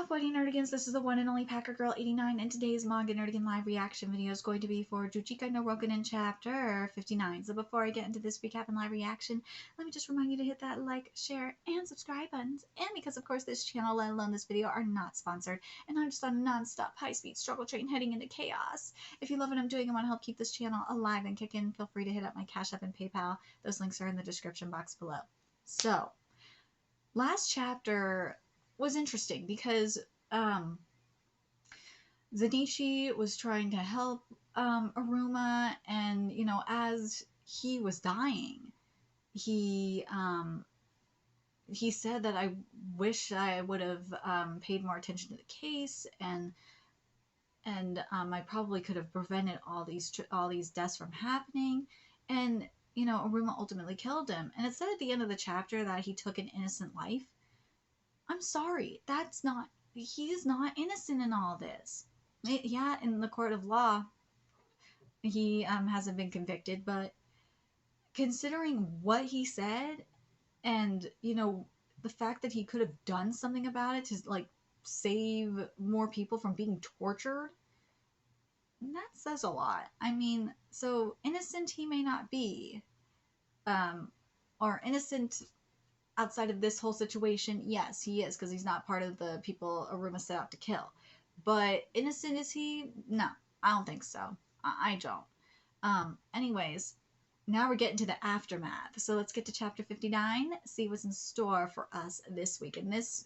Buddy Nerdigans, this is the one and only Packer Girl 89, and today's Manga Nerdigan live reaction video is going to be for Juujika no Rokunin chapter 59. So before I get into this recap and live reaction, let me just remind you to hit that like, share, and subscribe buttons. And because of course this channel, let alone this video, are not sponsored, and I'm just on a non-stop high-speed struggle train heading into chaos. If you love what I'm doing and want to help keep this channel alive and kicking, feel free to hit up my Cash App and PayPal. Those links are in the description box below. So, last chapter was interesting because Zanichi was trying to help Aruma, and as he was dying, he said that I wish I would have paid more attention to the case, and I probably could have prevented all these deaths from happening, and Aruma ultimately killed him. And it said at the end of the chapter that he took an innocent life. I'm sorry, he is not innocent in all this. Yeah, in the court of law, he hasn't been convicted, but considering what he said, and the fact that he could have done something about it to save more people from being tortured, that says a lot. I mean, so innocent he may not be, or innocent outside of this whole situation, yes, he is, because he's not part of the people Aruma set out to kill. But innocent is he? No, I don't think so. I don't. Anyways, now we're getting to the aftermath. So let's get to chapter 59, see what's in store for us this week. And this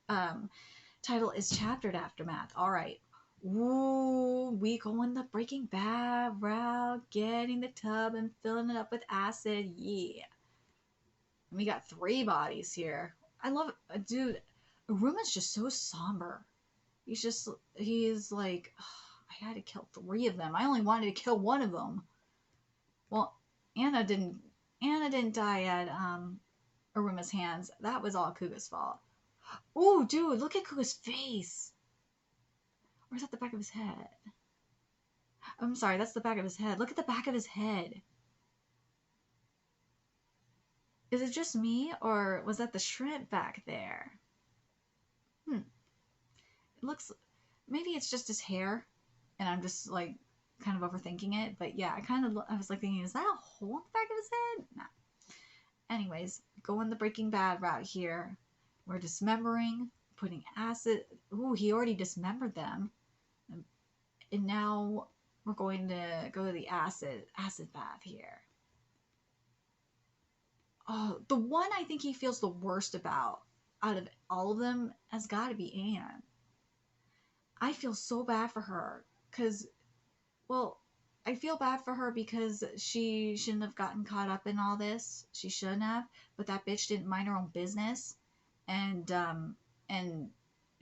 title is Chaptered Aftermath. All right. Ooh, we going the Breaking Bad route, getting the tub and filling it up with acid. Yeah. We got 3 bodies here. I love it. Dude, Aruma's just so somber. He's like, oh, I had to kill 3 of them. I only wanted to kill 1 of them. Well, Anna didn't die at Aruma's hands. That was all Kuga's fault. Oh, dude, look at Kuga's face. Or is that the back of his head? I'm sorry, that's the back of his head. Look at the back of his head. Is it just me, or was that the shrimp back there? It looks, maybe it's just his hair, and I'm just like kind of overthinking it. But yeah, I was like thinking, is that a hole in the back of his head? Nah. Anyways, going the Breaking Bad route here. We're dismembering, putting acid. Ooh, he already dismembered them, and now we're going to go to the acid bath here. Oh, the one I think he feels the worst about out of all of them has got to be Anne. I feel so bad for her because, well, I feel bad for her because she shouldn't have gotten caught up in all this. She shouldn't have, but that bitch didn't mind her own business, and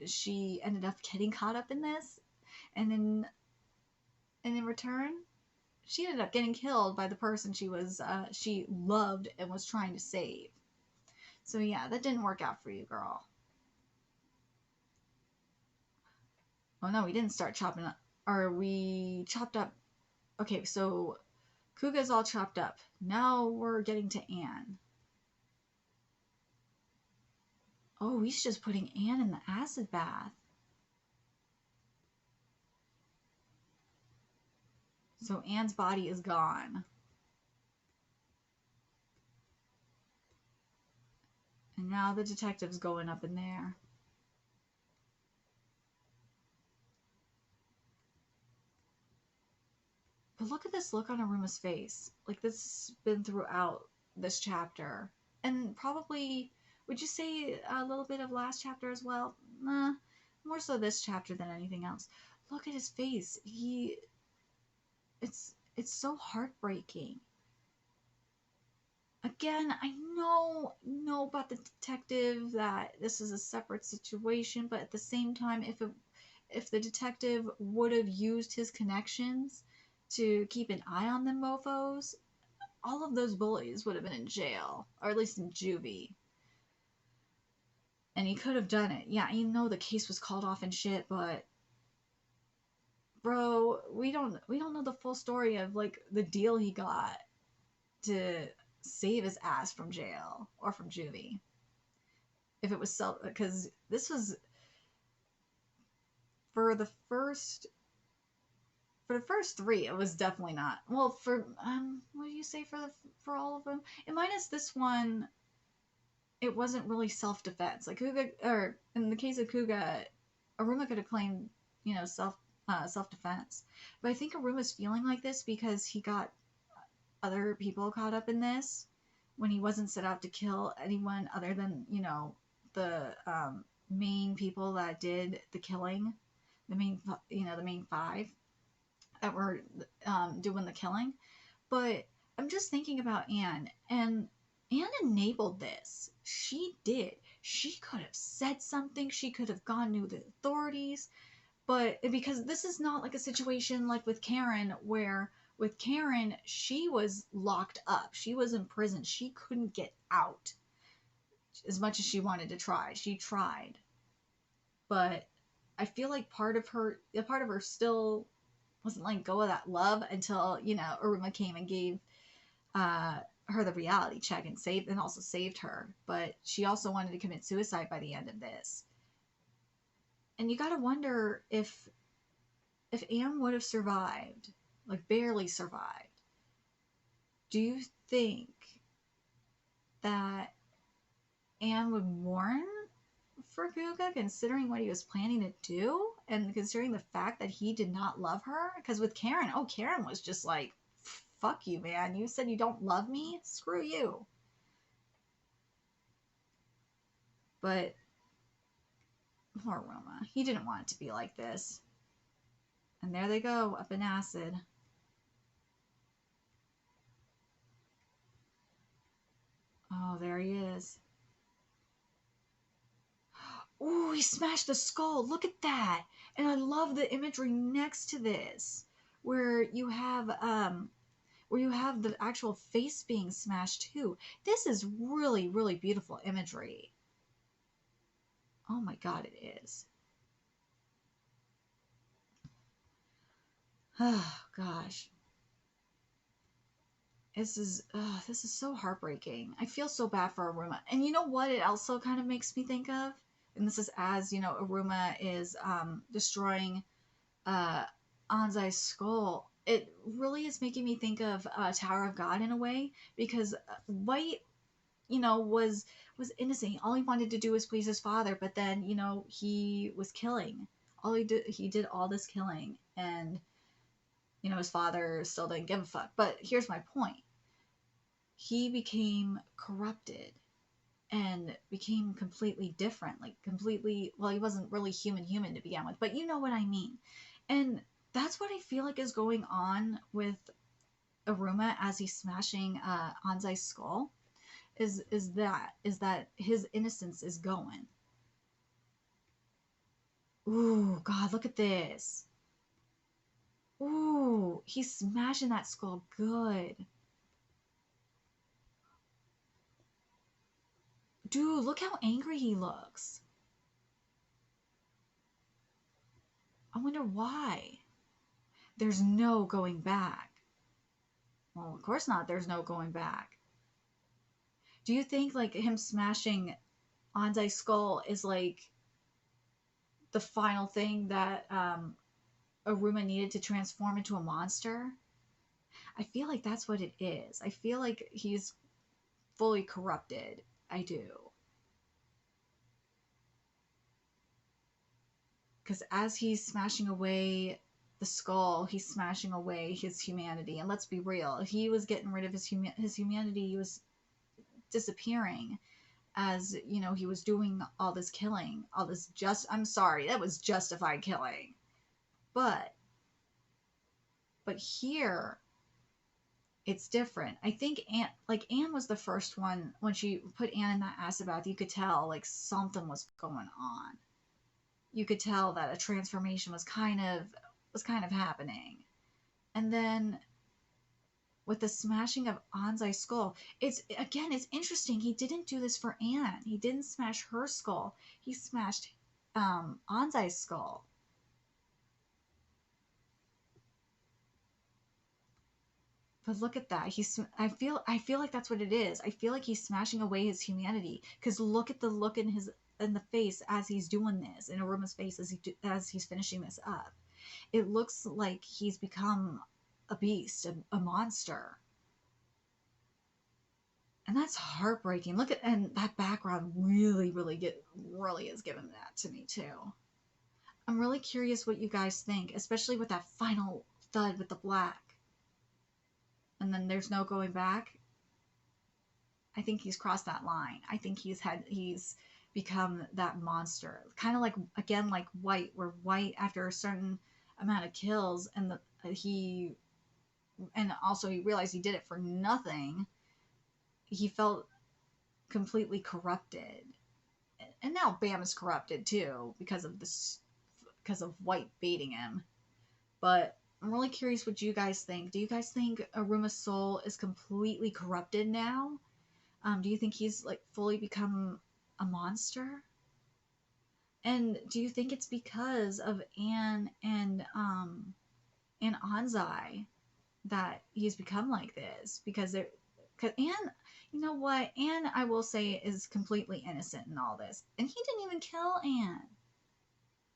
she ended up getting caught up in this, and in return, she ended up getting killed by the person she loved and was trying to save. So yeah, that didn't work out for you, girl. Oh no, we didn't start chopping up. Or we chopped up. Okay, so Kuga's all chopped up. Now we're getting to Anne. Oh, he's just putting Anne in the acid bath. So Anne's body is gone. And now the detective's going up in there. But look at this look on Aruma's face. Like, this has been throughout this chapter. And probably, would you say a little bit of last chapter as well? Nah, more so this chapter than anything else. Look at his face. It's so heartbreaking. Again, I know about the detective, that this is a separate situation, but at the same time, if the detective would have used his connections to keep an eye on them mofos, all of those bullies would have been in jail, or at least in juvie. And he could have done it. Yeah, the case was called off and shit, but bro, we don't know the full story of like the deal he got to save his ass from jail or from juvie. If it was because this was for the first for the first three, it was definitely not. Well, for what do you say for all of them? And minus this one, it wasn't really self defense. Like Kuga, or in the case of Kuga, Aruma could have claimed, self defense. But I think Aruma's feeling like this because he got other people caught up in this when he wasn't set out to kill anyone other than the main people that did the killing, the main five that were doing the killing. But I'm just thinking about Anne, and Anne enabled this. She did. She could have said something. She could have gone to the authorities. But because this is not like a situation like with Karen, where with Karen, she was locked up. She was in prison. She couldn't get out as much as she wanted to try. She tried. But I feel like a part of her still wasn't letting go of that love until, Aruma came and gave her the reality check and also saved her. But she also wanted to commit suicide by the end of this. And you gotta wonder if Anne would have survived, like barely survived. Do you think that Anne would mourn for Kuga, considering what he was planning to do, and considering the fact that he did not love her? Because with Karen, Karen was just like, fuck you, man. You said you don't love me? Screw you. But poor Roma. He didn't want it to be like this. And there they go, up in acid. Oh, there he is. Ooh, he smashed the skull. Look at that. And I love the imagery next to this, where you have the actual face being smashed too. This is really, really beautiful imagery. Oh my god, it is. Oh gosh. This is so heartbreaking. I feel so bad for Aruma. And you know what it also kind of makes me think of? And this is as, Aruma is destroying Anzai's skull. It really is making me think of Tower of God in a way, because White, was innocent. All he wanted to do was please his father, but then, he was killing. He did all this killing, and his father still didn't give a fuck. But here's my point. He became corrupted and became completely different, like completely, well, he wasn't really human to begin with, but you know what I mean. And that's what I feel like is going on with Aruma as he's smashing Anzai's skull, is that his innocence is going. Ooh, God, look at this. Ooh, he's smashing that skull good. Dude, look how angry he looks. I wonder why. There's no going back. Well, of course not. There's no going back. Do you think like him smashing Anzai's skull is like the final thing that Aruma needed to transform into a monster? I feel like that's what it is. I feel like he's fully corrupted. I do. Because as he's smashing away the skull, he's smashing away his humanity. And let's be real, he was getting rid of his humanity. He was disappearing as, he was doing all this killing, all this I'm sorry, that was justified killing. But here, it's different. I think Anne was the first one. When she put Anne in that acid bath, you could tell like something was going on. You could tell that a transformation was kind of happening. And then with the smashing of Anzai's skull, it's interesting. He didn't do this for Anne. He didn't smash her skull. He smashed Anzai's skull. But look at that. I feel like that's what it is. I feel like he's smashing away his humanity, because look at the look in his in the face as he's doing this, in Aruma's face as he's finishing this up. It looks like he's become a beast, a monster. And that's heartbreaking. Look at, and that background really is giving that to me too. I'm really curious what you guys think, especially with that final thud with the black. And then there's no going back. I think he's crossed that line. I think he's become that monster. Kind of like, again, like White, where White, after a certain amount of kills, and also he realized he did it for nothing, he felt completely corrupted. And now Bam is corrupted too because of White baiting him. But I'm really curious what you guys think. Do you guys think Aruma's soul is completely corrupted now? Do you think he's like fully become a monster? And do you think it's because of Anne and Anzai that he's become like this? Because Anne, you know what? Anne, I will say, is completely innocent in all this, and he didn't even kill Anne.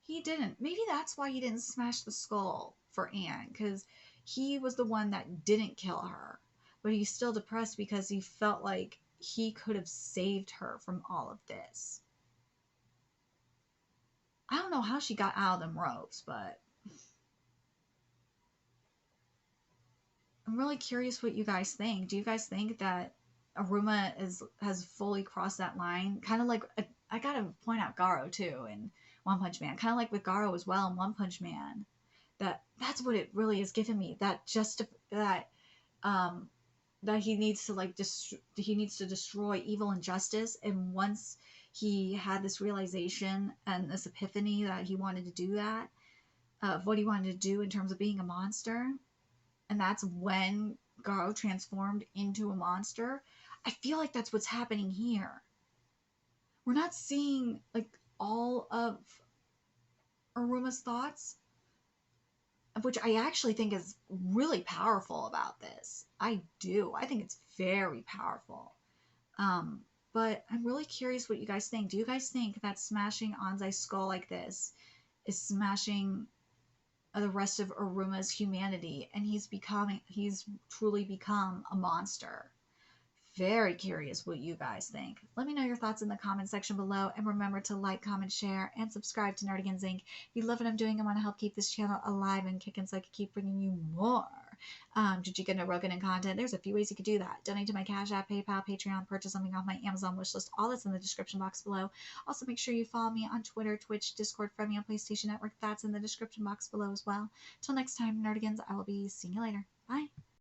He didn't. Maybe that's why he didn't smash the skull for Anne, because he was the one that didn't kill her. But he's still depressed because he felt like he could have saved her from all of this. I don't know how she got out of them ropes, but I'm really curious what you guys think. Do you guys think that Aruma has fully crossed that line? Kind of like, I gotta point out Garo too in One Punch Man. Kind of like with Garo as well in One Punch Man. That's what it really has given me. That he needs to he needs to destroy evil and justice. And once he had this realization and this epiphany that he wanted to do that, of what he wanted to do in terms of being a monster, and that's when Garo transformed into a monster. I feel like that's what's happening here. We're not seeing like all of Aruma's thoughts, which I actually think is really powerful about this. I do. I think it's very powerful. But I'm really curious what you guys think. Do you guys think that smashing Anzai's skull like this is smashing the rest of Aruma's humanity, and he's truly become a monster? Very curious what you guys think. Let me know your thoughts in the comment section below, and remember to like, comment, share, and subscribe to Nerdigans Inc. If you love what I'm doing and want to help keep this channel alive and kicking so I can keep bringing you more Juujika and Rokunin content, there's a few ways you could do that. Donate to my Cash App, PayPal, Patreon, purchase something off my Amazon wishlist. All that's in the description box below. Also, make sure you follow me on Twitter, Twitch, Discord, friend me on PlayStation Network. That's in the description box below as well. Till next time, Nerdigans, I will be seeing you later. Bye.